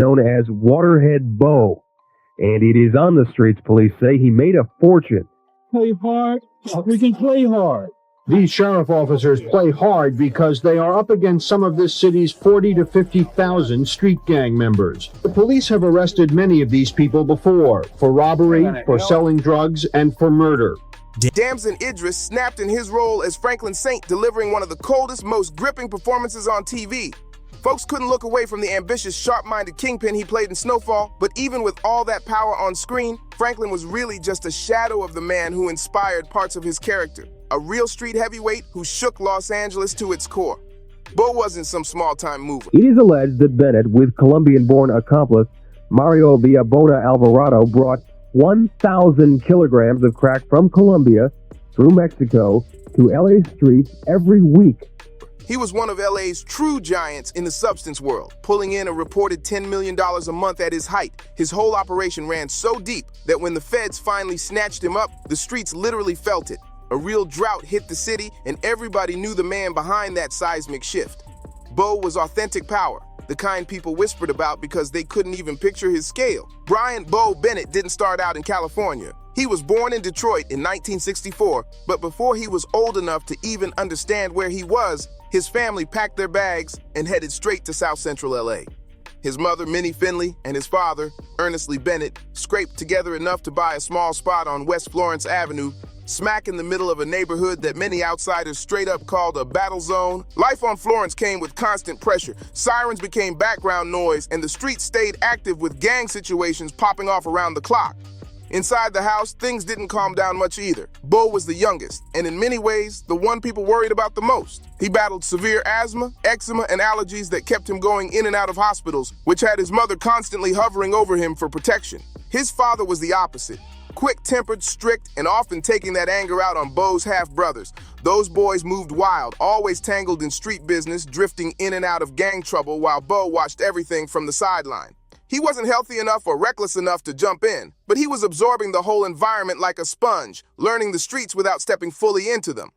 known as Waterhead Bo. And it is on the streets, police say. He made a fortune. Play hard, we can play hard. These sheriff officers play hard because they are up against some of this city's 40 to 50,000 street gang members. The police have arrested many of these people before for robbery, for selling drugs, and for murder. Damson Idris snapped in his role as Franklin Saint, delivering one of the coldest, most gripping performances on TV. Folks couldn't look away from the ambitious, sharp-minded kingpin he played in Snowfall, but even with all that power on screen, Franklin was really just a shadow of the man who inspired parts of his character. A real street heavyweight who shook Los Angeles to its core. Bo wasn't some small-time mover. It is alleged that Bennett, with Colombian-born accomplice Mario Villabona Alvarado, brought 1,000 kilograms of crack from Colombia through Mexico to LA streets every week. He was one of LA's true giants in the substance world, pulling in a reported $10 million a month at his height. His whole operation ran so deep that when the feds finally snatched him up, the streets literally felt it. A real drought hit the city, and everybody knew the man behind that seismic shift. Bo was authentic power, the kind people whispered about because they couldn't even picture his scale. Brian Bo Bennett didn't start out in California. He was born in Detroit in 1964, but before he was old enough to even understand where he was, his family packed their bags and headed straight to South Central LA. His mother, Minnie Finley, and his father, Ernest Lee Bennett, scraped together enough to buy a small spot on West Florence Avenue, smack in the middle of a neighborhood that many outsiders straight up called a battle zone. Life on Florence came with constant pressure. Sirens became background noise, and the streets stayed active with gang situations popping off around the clock. Inside the house, things didn't calm down much either. Bo was the youngest, and in many ways, the one people worried about the most. He battled severe asthma, eczema, and allergies that kept him going in and out of hospitals, which had his mother constantly hovering over him for protection. His father was the opposite. Quick-tempered, strict, and often taking that anger out on Bo's half-brothers. Those boys moved wild, always tangled in street business, drifting in and out of gang trouble while Bo watched everything from the sideline. He wasn't healthy enough or reckless enough to jump in, but he was absorbing the whole environment like a sponge, learning the streets without stepping fully into them.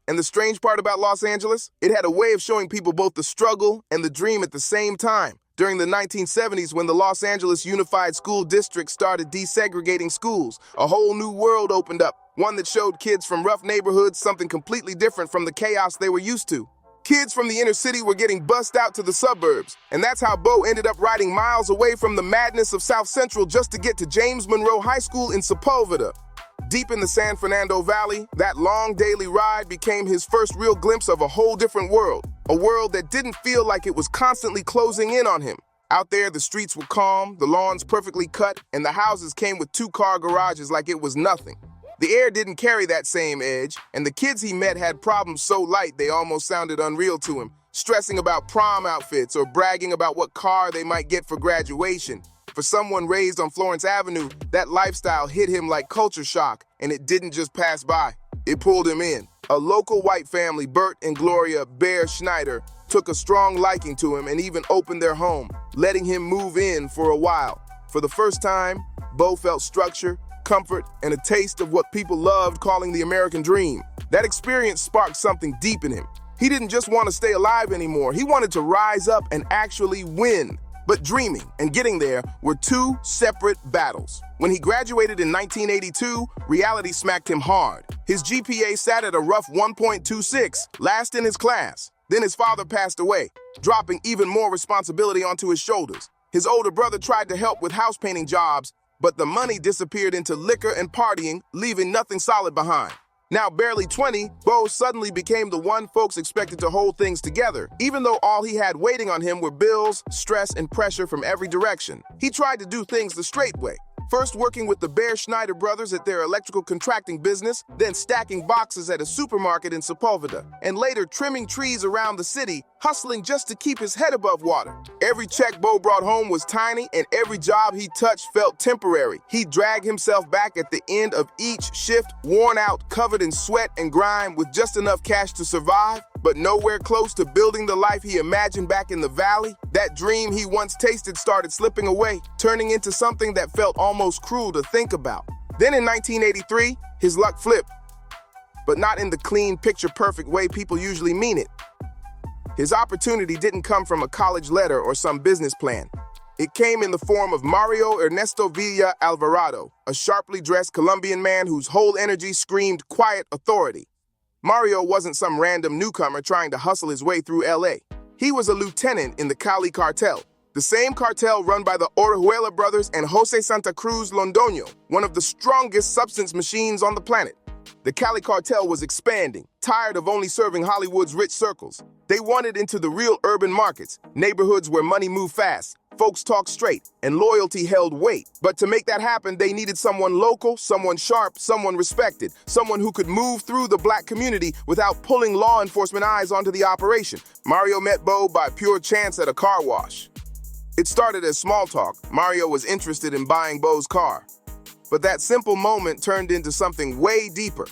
And the strange part about Los Angeles? It had a way of showing people both the struggle and the dream at the same time. During the 1970s, when the Los Angeles Unified School District started desegregating schools, a whole new world opened up, one that showed kids from rough neighborhoods something completely different from the chaos they were used to. Kids from the inner city were getting bussed out to the suburbs, and that's how Bo ended up riding miles away from the madness of South Central just to get to James Monroe High School in Sepulveda. Deep in the San Fernando Valley, that long daily ride became his first real glimpse of a whole different world, a world that didn't feel like it was constantly closing in on him. Out there, the streets were calm, the lawns perfectly cut, and the houses came with two-car garages like it was nothing. The air didn't carry that same edge, and the kids he met had problems so light they almost sounded unreal to him, stressing about prom outfits or bragging about what car they might get for graduation. For someone raised on Florence Avenue, that lifestyle hit him like culture shock, and it didn't just pass by. It pulled him in. A local white family, Bert and Gloria Bear Schneider, took a strong liking to him and even opened their home, letting him move in for a while. For the first time, Bo felt structure, comfort, and a taste of what people loved calling the American dream. That experience sparked something deep in him. He didn't just want to stay alive anymore. He wanted to rise up and actually win. But dreaming and getting there were two separate battles. When he graduated in 1982, reality smacked him hard. His GPA sat at a rough 1.26, last in his class. Then his father passed away, dropping even more responsibility onto his shoulders. His older brother tried to help with house painting jobs, but the money disappeared into liquor and partying, leaving nothing solid behind. Now barely 20, Bo suddenly became the one folks expected to hold things together, even though all he had waiting on him were bills, stress, and pressure from every direction. He tried to do things the straight way. First working with the Bear Schneider brothers at their electrical contracting business, then stacking boxes at a supermarket in Sepulveda, and later trimming trees around the city, hustling just to keep his head above water. Every check Bo brought home was tiny, and every job he touched felt temporary. He'd drag himself back at the end of each shift, worn out, covered in sweat and grime, with just enough cash to survive, but nowhere close to building the life he imagined back in the valley. That dream he once tasted started slipping away, turning into something that felt almost cruel to think about. Then in 1983, his luck flipped, but not in the clean, picture-perfect way people usually mean it. His opportunity didn't come from a college letter or some business plan. It came in the form of Mario Ernesto Villa Alvarado, a sharply dressed Colombian man whose whole energy screamed quiet authority. Mario wasn't some random newcomer trying to hustle his way through LA. He was a lieutenant in the Cali cartel, the same cartel run by the Orejuela brothers and Jose Santa Cruz Londoño, one of the strongest substance machines on the planet. The Cali cartel was expanding, tired of only serving Hollywood's rich circles. They wanted into the real urban markets, neighborhoods where money moved fast, folks talked straight, and loyalty held weight. But to make that happen, they needed someone local, someone sharp, someone respected, someone who could move through the black community without pulling law enforcement eyes onto the operation. Mario met Bo by pure chance at a car wash. It started as small talk. Mario was interested in buying Bo's car. But that simple moment turned into something way deeper.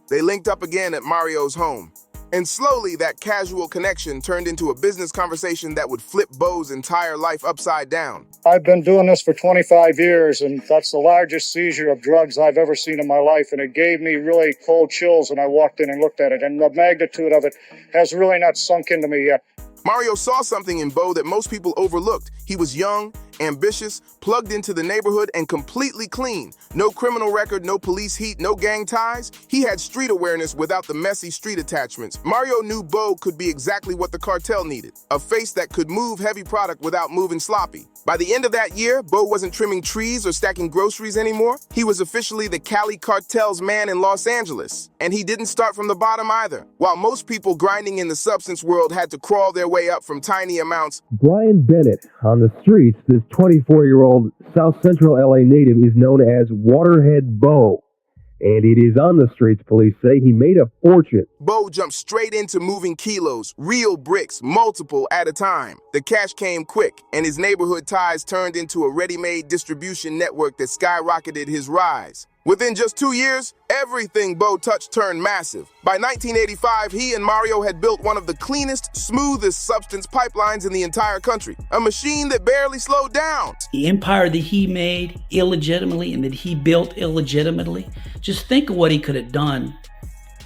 They linked up again at Mario's home. And slowly, that casual connection turned into a business conversation that would flip Bo's entire life upside down. I've been doing this for 25 years, and that's the largest seizure of drugs I've ever seen in my life, and it gave me really cold chills when I walked in and looked at it, and the magnitude of it has really not sunk into me yet. Mario saw something in Bo that most people overlooked. He was young, ambitious, plugged into the neighborhood, and completely clean. No criminal record, no police heat, no gang ties. He had street awareness without the messy street attachments. Mario knew Bo could be exactly what the cartel needed, a face that could move heavy product without moving sloppy. By the end of that year, Bo wasn't trimming trees or stacking groceries anymore. He was officially the Cali cartel's man in Los Angeles. And he didn't start from the bottom either. While most people grinding in the substance world had to crawl their way up from tiny amounts, Brian Bennett on the streets, this 24-year-old South Central LA native, is known as Waterhead Bo. And it is on the streets, police say. He made a fortune. Bo jumped straight into moving kilos, real bricks, multiple at a time. The cash came quick, and his neighborhood ties turned into a ready-made distribution network that skyrocketed his rise. Within just 2 years, everything Bo touched turned massive. By 1985, he and Mario had built one of the cleanest, smoothest substance pipelines in the entire country. A machine that barely slowed down. The empire that he made illegitimately and that he built illegitimately, just think of what he could have done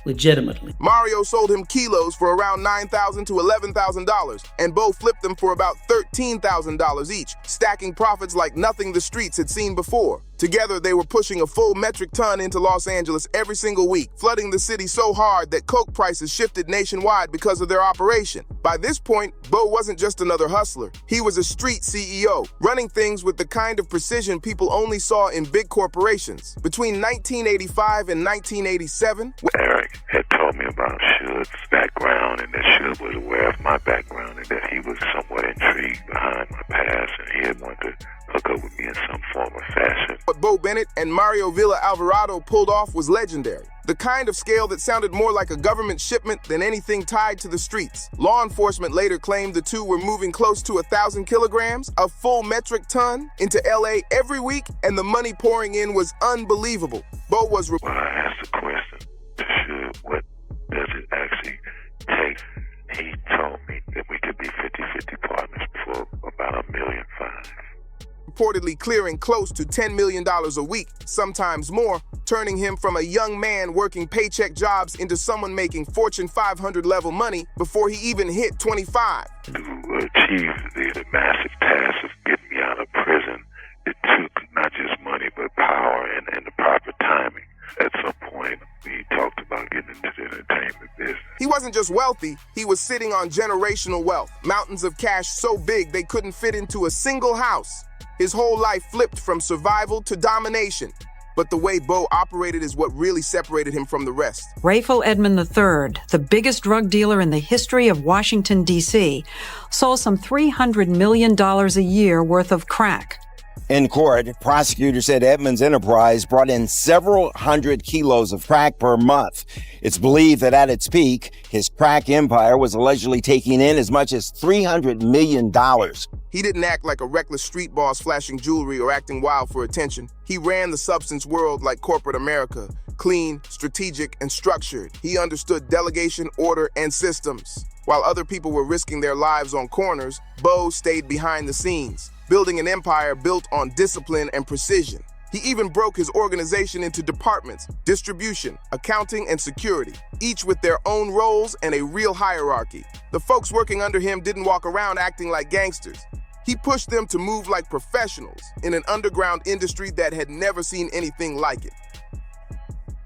legitimately. Mario sold him kilos for around $9,000 to $11,000, and Bo flipped them for about $13,000 each, stacking profits like nothing the streets had seen before. Together, they were pushing a full metric ton into Los Angeles every single week, flooding the city so hard that coke prices shifted nationwide because of their operation. By this point, Bo wasn't just another hustler. He was a street CEO, running things with the kind of precision people only saw in big corporations. Between 1985 and 1987, Eric had told me about Suge's background, and that Suge was aware of my background, and that he was somewhat intrigued behind my past, and he had wanted to hook up with me in some form or fashion. What Bo Bennett and Mario Villa Alvarado pulled off was legendary. The kind of scale that sounded more like a government shipment than anything tied to the streets. Law enforcement later claimed the two were moving close to 1,000 kilograms, a full metric ton, into LA every week, and the money pouring in was unbelievable. Bo was... When I asked the question to Suge, what does it actually take? He told me that we could be 50-50 partners for about $1.5 million. Reportedly clearing close to $10 million a week, sometimes more, turning him from a young man working paycheck jobs into someone making Fortune 500 level money before he even hit 25. To achieve the massive task of getting me out of prison, it took not just money but power and the proper timing. At some point, we talked about getting into the entertainment business. He wasn't just wealthy, he was sitting on generational wealth, mountains of cash so big they couldn't fit into a single house. His whole life flipped from survival to domination. But the way Bo operated is what really separated him from the rest. Rayful Edmond III, the biggest drug dealer in the history of Washington, D.C., sold some $300 million a year worth of crack. In court, prosecutors said Edmonds' enterprise brought in several hundred kilos of crack per month. It's believed that at its peak, his crack empire was allegedly taking in as much as $300 million. He didn't act like a reckless street boss flashing jewelry or acting wild for attention. He ran the substance world like corporate America, clean, strategic, and structured. He understood delegation, order, and systems. While other people were risking their lives on corners, Bo stayed behind the scenes, building an empire built on discipline and precision. He even broke his organization into departments, distribution, accounting, and security, each with their own roles and a real hierarchy. The folks working under him didn't walk around acting like gangsters. He pushed them to move like professionals in an underground industry that had never seen anything like it.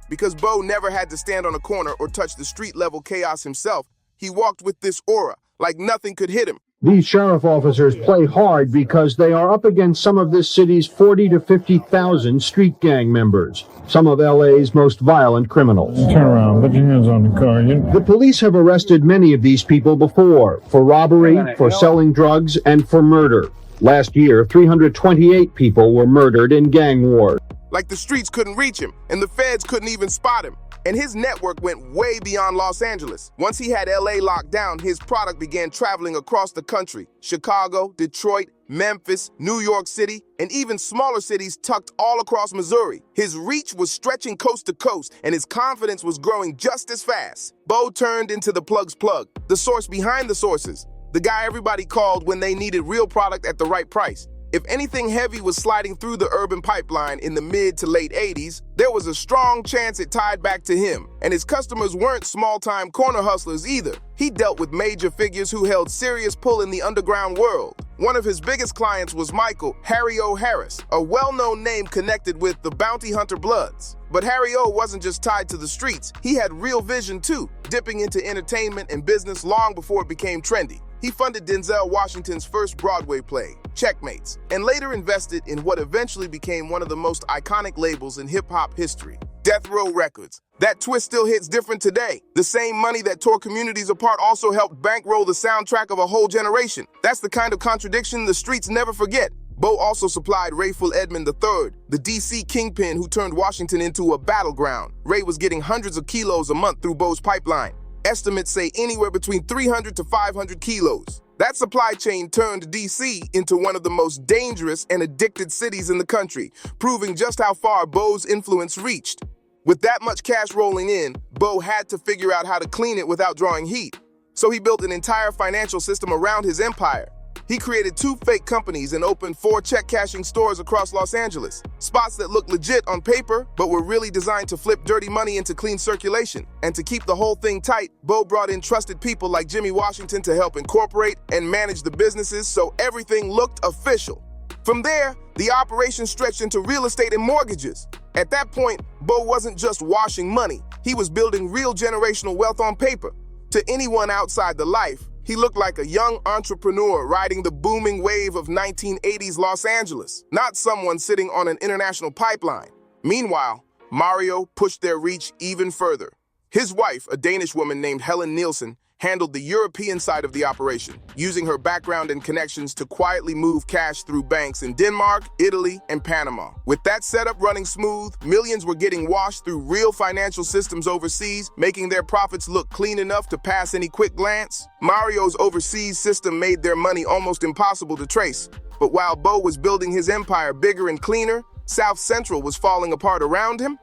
Because Bo never had to stand on a corner or touch the street-level chaos himself, he walked with this aura, like nothing could hit him. These sheriff officers play hard because they are up against some of this city's 40 to 50,000 street gang members, some of LA's most violent criminals. Turn around, put your hands on the car. The police have arrested many of these people before, for robbery, for selling drugs, and for murder. Last year, 328 people were murdered in gang wars. Like the streets couldn't reach him, and the feds couldn't even spot him. And his network went way beyond Los Angeles. Once he had LA locked down, his product began traveling across the country. Chicago, Detroit, Memphis, New York City, and even smaller cities tucked all across Missouri. His reach was stretching coast to coast, and his confidence was growing just as fast. Bo turned into the plug's plug, the source behind the sources, the guy everybody called when they needed real product at the right price. If anything heavy was sliding through the urban pipeline in the mid to late 80s, there was a strong chance it tied back to him. And his customers weren't small-time corner hustlers either. He dealt with major figures who held serious pull in the underground world. One of his biggest clients was Michael Harry O. Harris, a well-known name connected with the bounty hunter Bloods. But Harry O. wasn't just tied to the streets. He had real vision too, dipping into entertainment and business long before it became trendy. He funded Denzel Washington's first Broadway play, Checkmates, and later invested in what eventually became one of the most iconic labels in hip-hop history, Death Row Records. That twist still hits different today. The same money that tore communities apart also helped bankroll the soundtrack of a whole generation. That's the kind of contradiction the streets never forget. Bo also supplied Rayful Edmond III, the DC kingpin who turned Washington into a battleground. Ray was getting hundreds of kilos a month through Bo's pipeline. Estimates say anywhere between 300 to 500 kilos. That supply chain turned DC into one of the most dangerous and addicted cities in the country, proving just how far Bo's influence reached. With that much cash rolling in, Bo had to figure out how to clean it without drawing heat. So he built an entire financial system around his empire. He created 2 fake companies and opened 4 check-cashing stores across Los Angeles. Spots that looked legit on paper, but were really designed to flip dirty money into clean circulation. And to keep the whole thing tight, Bo brought in trusted people like Jimmy Washington to help incorporate and manage the businesses so everything looked official. From there, the operation stretched into real estate and mortgages. At that point, Bo wasn't just washing money. He was building real generational wealth on paper. To anyone outside the life, he looked like a young entrepreneur riding the booming wave of 1980s Los Angeles, not someone sitting on an international pipeline. Meanwhile, Mario pushed their reach even further. His wife, a Danish woman named Helen Nielsen, handled the European side of the operation, using her background and connections to quietly move cash through banks in Denmark, Italy, and Panama. With that setup running smooth, millions were getting washed through real financial systems overseas, making their profits look clean enough to pass any quick glance. Mario's overseas system made their money almost impossible to trace. But while Bo was building his empire bigger and cleaner, South Central was falling apart around him.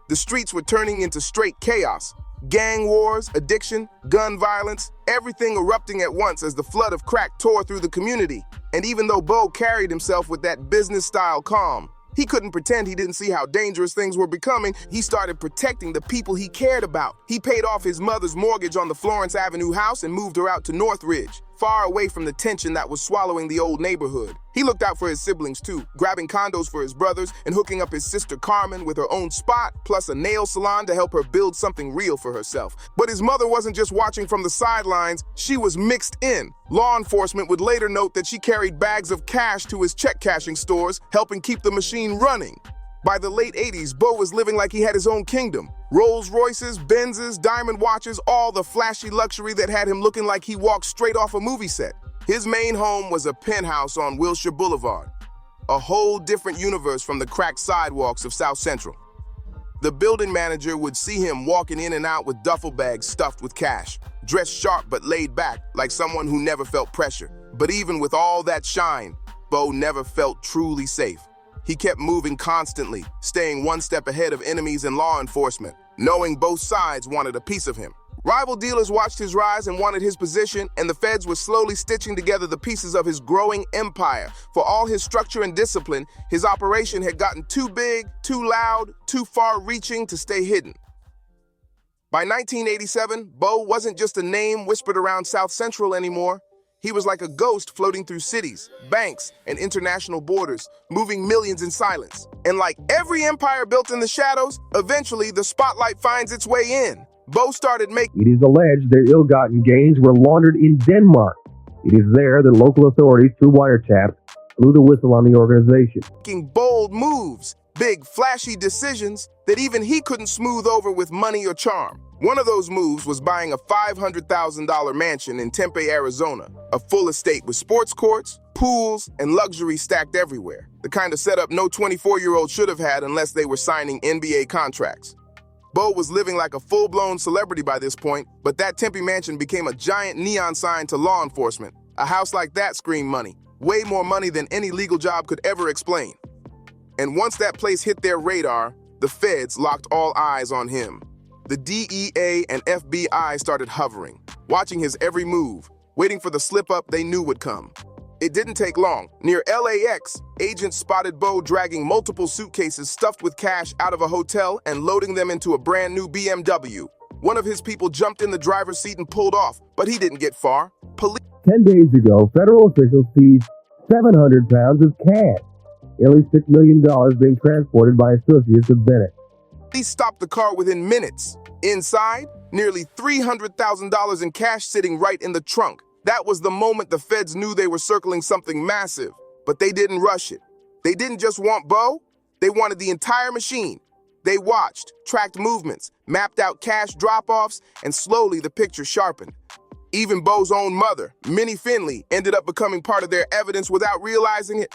The streets were turning into straight chaos. Gang wars, addiction, gun violence, everything erupting at once as the flood of crack tore through the community. And even though Bo carried himself with that business-style calm, he couldn't pretend he didn't see how dangerous things were becoming. He started protecting the people he cared about. He paid off his mother's mortgage on the Florence Avenue house and moved her out to Northridge, far away from the tension that was swallowing the old neighborhood. He looked out for his siblings too, grabbing condos for his brothers and hooking up his sister Carmen with her own spot, plus a nail salon to help her build something real for herself. But his mother wasn't just watching from the sidelines, she was mixed in. Law enforcement would later note that she carried bags of cash to his check-cashing stores, helping keep the machine running. By the late 80s, Bo was living like he had his own kingdom. Rolls Royces, Benzes, diamond watches, all the flashy luxury that had him looking like he walked straight off a movie set. His main home was a penthouse on Wilshire Boulevard, a whole different universe from the cracked sidewalks of South Central. The building manager would see him walking in and out with duffel bags stuffed with cash, dressed sharp but laid back, like someone who never felt pressure. But even with all that shine, Bo never felt truly safe. He kept moving constantly, staying one step ahead of enemies and law enforcement, knowing both sides wanted a piece of him. Rival dealers watched his rise and wanted his position, and the feds were slowly stitching together the pieces of his growing empire. For all his structure and discipline, his operation had gotten too big, too loud, too far-reaching to stay hidden. By 1987, Bo wasn't just a name whispered around South Central anymore. He was like a ghost floating through cities, banks, and international borders, moving millions in silence. And like every empire built in the shadows, eventually the spotlight finds its way in. Bo started making... It is alleged their ill-gotten gains were laundered in Denmark. It is there that local authorities, through wiretaps, blew the whistle on the organization. Making bold moves, big, flashy decisions that even he couldn't smooth over with money or charm. One of those moves was buying a $500,000 mansion in Tempe, Arizona, a full estate with sports courts, pools, and luxury stacked everywhere. The kind of setup no 24-year-old should have had unless they were signing NBA contracts. Bo was living like a full-blown celebrity by this point, but that Tempe mansion became a giant neon sign to law enforcement. A house like that screamed money, way more money than any legal job could ever explain. And once that place hit their radar, the feds locked all eyes on him. The DEA and FBI started hovering, watching his every move, waiting for the slip-up they knew would come. It didn't take long. Near LAX, agents spotted Bo dragging multiple suitcases stuffed with cash out of a hotel and loading them into a brand new BMW. One of his people jumped in the driver's seat and pulled off, but he didn't get far. 10 days ago, federal officials seized 700 pounds of cash, nearly $6 million being transported by associates of Bennett. He stopped the car within minutes. Inside, nearly $300,000 in cash sitting right in the trunk. That was the moment the feds knew they were circling something massive, but they didn't rush it. They didn't just want Bo, they wanted the entire machine. They watched, tracked movements, mapped out cash drop-offs, and slowly the picture sharpened. Even Bo's own mother, Minnie Finley, ended up becoming part of their evidence without realizing it.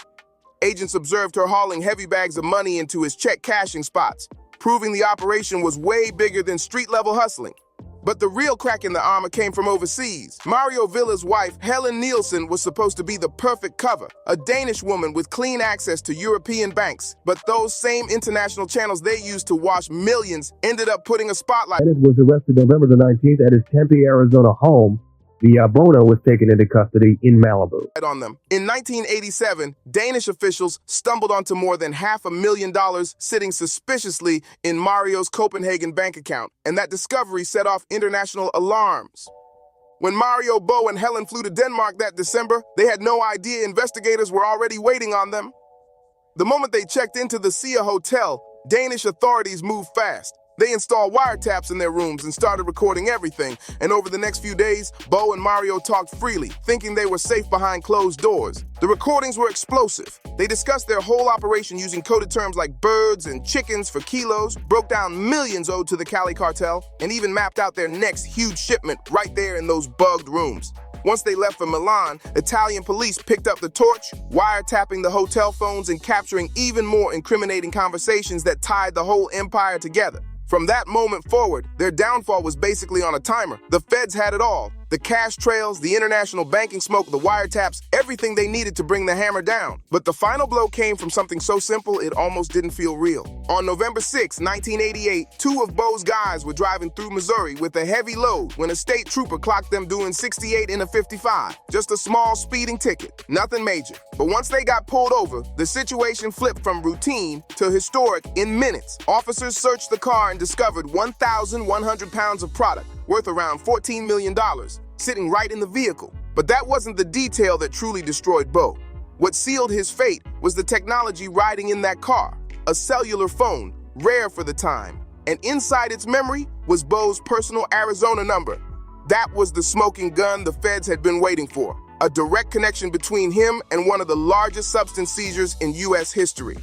Agents observed her hauling heavy bags of money into his check cashing spots, proving the operation was way bigger than street-level hustling. But the real crack in the armor came from overseas. Mario Villa's wife, Helen Nielsen, was supposed to be the perfect cover, a Danish woman with clean access to European banks. But those same international channels they used to wash millions ended up putting a spotlight. Bennett was arrested November the 19th at his Tempe, Arizona home. The Bona was taken into custody in Malibu. On them. In 1987, Danish officials stumbled onto more than $500,000 sitting suspiciously in Mario's Copenhagen bank account, and that discovery set off international alarms. When Mario, Bo, and Helen flew to Denmark that December, they had no idea investigators were already waiting on them. The moment they checked into the Sia Hotel, Danish authorities moved fast. They installed wiretaps in their rooms and started recording everything, and over the next few days, Bo and Mario talked freely, thinking they were safe behind closed doors. The recordings were explosive. They discussed their whole operation using coded terms like birds and chickens for kilos, broke down millions owed to the Cali cartel, and even mapped out their next huge shipment right there in those bugged rooms. Once they left for Milan, Italian police picked up the torch, wiretapping the hotel phones and capturing even more incriminating conversations that tied the whole empire together. From that moment forward, their downfall was basically on a timer. The feds had it all. The cash trails, the international banking smoke, the wiretaps, everything they needed to bring the hammer down. But the final blow came from something so simple it almost didn't feel real. On November 6, 1988, two of Bo's guys were driving through Missouri with a heavy load when a state trooper clocked them doing 68 in a 55. Just a small speeding ticket, nothing major. But once they got pulled over, the situation flipped from routine to historic in minutes. Officers searched the car and discovered 1,100 pounds of product, worth around $14 million, sitting right in the vehicle. But that wasn't the detail that truly destroyed Bo. What sealed his fate was the technology riding in that car, a cellular phone, rare for the time. And inside its memory was Bo's personal Arizona number. That was the smoking gun the feds had been waiting for, a direct connection between him and one of the largest substance seizures in U.S. history.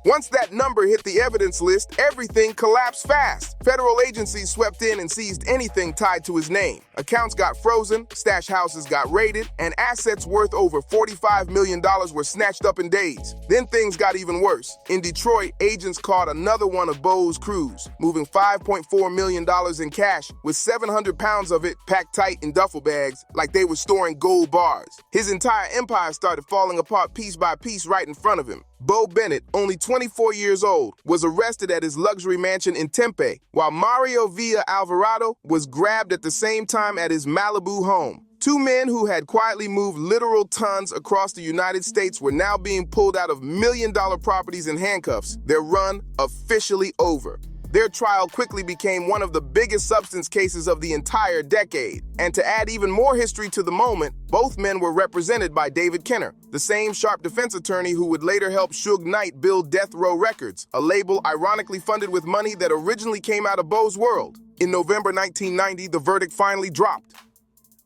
Once that number hit the evidence list, everything collapsed fast. Federal agencies swept in and seized anything tied to his name. Accounts got frozen, stash houses got raided, and assets worth over $45 million were snatched up in days. Then things got even worse. In Detroit, agents caught another one of Bo's crews, moving $5.4 million in cash, with 700 pounds of it packed tight in duffel bags like they were storing gold bars. His entire empire started falling apart piece by piece right in front of him. Bo Bennett, only 24 years old, was arrested at his luxury mansion in Tempe, while Mario Villa Alvarado was grabbed at the same time at his Malibu home. Two men who had quietly moved literal tons across the United States were now being pulled out of million-dollar properties in handcuffs, their run officially over. Their trial quickly became one of the biggest substance cases of the entire decade. And to add even more history to the moment, both men were represented by David Kenner, the same sharp defense attorney who would later help Suge Knight build Death Row Records, a label ironically funded with money that originally came out of Bo's world. In November 1990, the verdict finally dropped.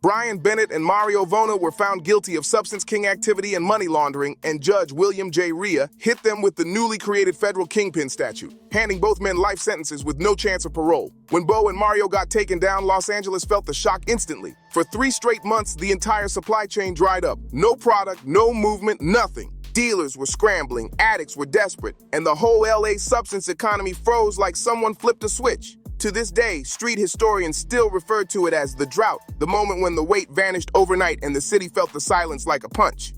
Brian Bennett and Mario Vona were found guilty of substance king activity and money laundering, and Judge William J. Rhea hit them with the newly created federal kingpin statute, handing both men life sentences with no chance of parole. When Bo and Mario got taken down, Los Angeles felt the shock instantly. For 3 straight months, the entire supply chain dried up. No product, no movement, nothing. Dealers were scrambling, addicts were desperate, and the whole LA substance economy froze like someone flipped a switch. To this day, street historians still refer to it as the drought, the moment when the weight vanished overnight and the city felt the silence like a punch.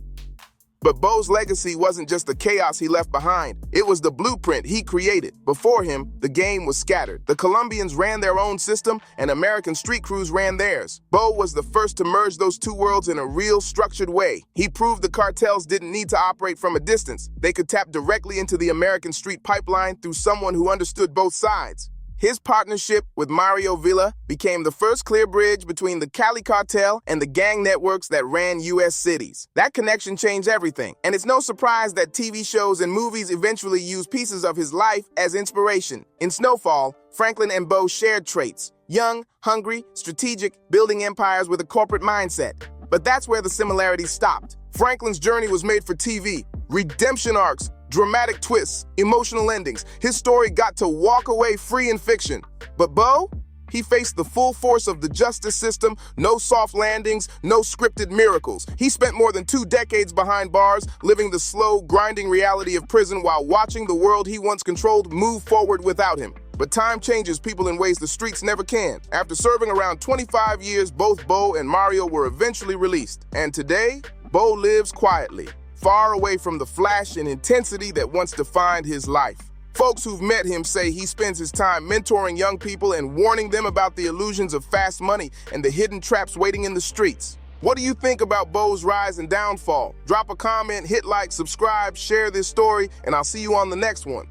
But Bo's legacy wasn't just the chaos he left behind. It was the blueprint he created. Before him, the game was scattered. The Colombians ran their own system, and American street crews ran theirs. Bo was the first to merge those two worlds in a real, structured way. He proved the cartels didn't need to operate from a distance. They could tap directly into the American street pipeline through someone who understood both sides. His partnership with Mario Villa became the first clear bridge between the Cali cartel and the gang networks that ran U.S. cities. That connection changed everything, and it's no surprise that TV shows and movies eventually use pieces of his life as inspiration. In Snowfall, Franklin and Bo shared traits: young, hungry, strategic, building empires with a corporate mindset. But that's where the similarities stopped. Franklin's journey was made for TV. Redemption arcs, dramatic twists, emotional endings. His story got to walk away free in fiction. But Bo? He faced the full force of the justice system, no soft landings, no scripted miracles. He spent more than 2 decades behind bars, living the slow, grinding reality of prison while watching the world he once controlled move forward without him. But time changes people in ways the streets never can. After serving around 25 years, both Bo and Mario were eventually released. And today, Bo lives quietly, far away from the flash and intensity that once defined his life. Folks who've met him say he spends his time mentoring young people and warning them about the illusions of fast money and the hidden traps waiting in the streets. What do you think about Bo's rise and downfall? Drop a comment, hit like, subscribe, share this story, and I'll see you on the next one.